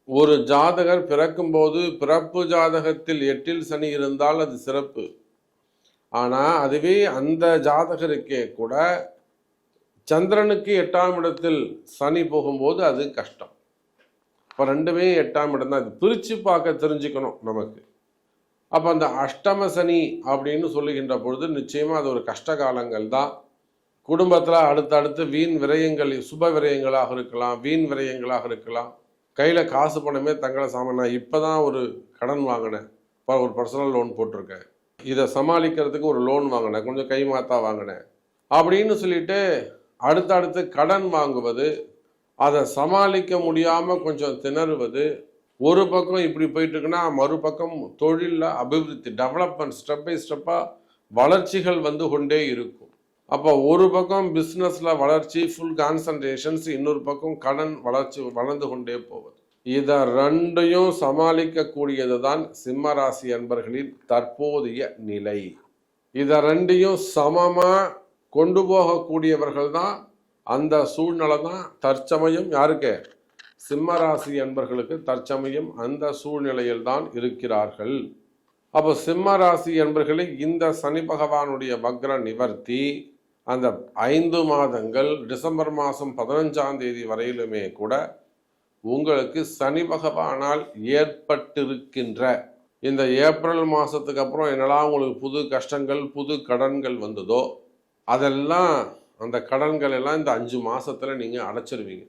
ஒரு ஜாதகர் பிறக்கும்போது பிறப்பு ஜாதகத்தில் 8ல் சனி இருந்தால் அது சிறப்பு. ஆனால் அதுவே அந்த ஜாதகருக்கே கூட சந்திரனுக்கு 8ஆம் இடத்தில் சனி போகும்போது அது கஷ்டம். இப்போ ரெண்டுமே 8ஆம் இடம் தான். இது பிரித்து பார்க்க தெரிஞ்சுக்கணும் நமக்கு. அப்போ அந்த அஷ்டம சனி அப்படின்னு சொல்லுகின்ற பொழுது நிச்சயமாக அது ஒரு கஷ்ட காலங்கள் தான். குடும்பத்தில் அடுத்தடுத்து வீண் விரயங்கள், சுப விரயங்களாக இருக்கலாம், வீண் விரயங்களாக இருக்கலாம். கையில் காசு பணமே தங்களை சாமான். நான் இப்போ தான் ஒரு கடன் வாங்கினேன், ஒரு பர்சனல் லோன் போட்டிருக்கேன், இதை சமாளிக்கிறதுக்கு ஒரு லோன் வாங்கினேன், கொஞ்சம் கை மாத்தா வாங்கினேன் அப்படின்னு சொல்லிட்டு அடுத்தடுத்து கடன் வாங்குவது, அதை சமாளிக்க முடியாமல் கொஞ்சம் திணறுவது. ஒரு பக்கம் இப்படி போயிட்டு இருக்குன்னா மறுபக்கம் தொழிலில் அபிவிருத்தி, டெவலப்மெண்ட், ஸ்டெப் பை ஸ்டெப்பாக வளர்ச்சிகள் வந்து கொண்டே இருக்கும். அப்போ ஒரு பக்கம் பிஸ்னஸில் வளர்ச்சி, ஃபுல் கான்சன்ட்ரேஷன்ஸ், இன்னொரு பக்கம் கடன் வளர்ச்சி வளர்ந்து கொண்டே போவது. இதை ரெண்டையும் சமாளிக்கக்கூடியது தான் சிம்ம ராசி அன்பர்களின் தற்போதைய நிலை. இதை ரெண்டையும் சமமாக கொண்டு போகக்கூடியவர்கள் தான், அந்த சூழ்நிலை தான் தற்சமயம் யாருக்கு? சிம்ம ராசி அன்பர்களுக்கு தற்சமயம் அந்த சூழ்நிலையில் தான் இருக்கிறார்கள். அப்போ சிம்ம ராசி அன்பர்களை இந்த சனி பகவானுடைய வக்ர நிவர்த்தி அந்த 5 மாதங்கள் டிசம்பர் மாதம் 15ஆம் தேதி வரையிலுமே கூட உங்களுக்கு சனி பகவானால் ஏற்பட்டிருக்கின்ற இந்த ஏப்ரல் மாதத்துக்கு அப்புறம் என்னெல்லாம் உங்களுக்கு புது கஷ்டங்கள், புது கடன்கள் வந்ததோ அதெல்லாம், அந்த கடன்கள் எல்லாம் இந்த 5 மாதத்தில் நீங்கள் அடைச்சிருவீங்க.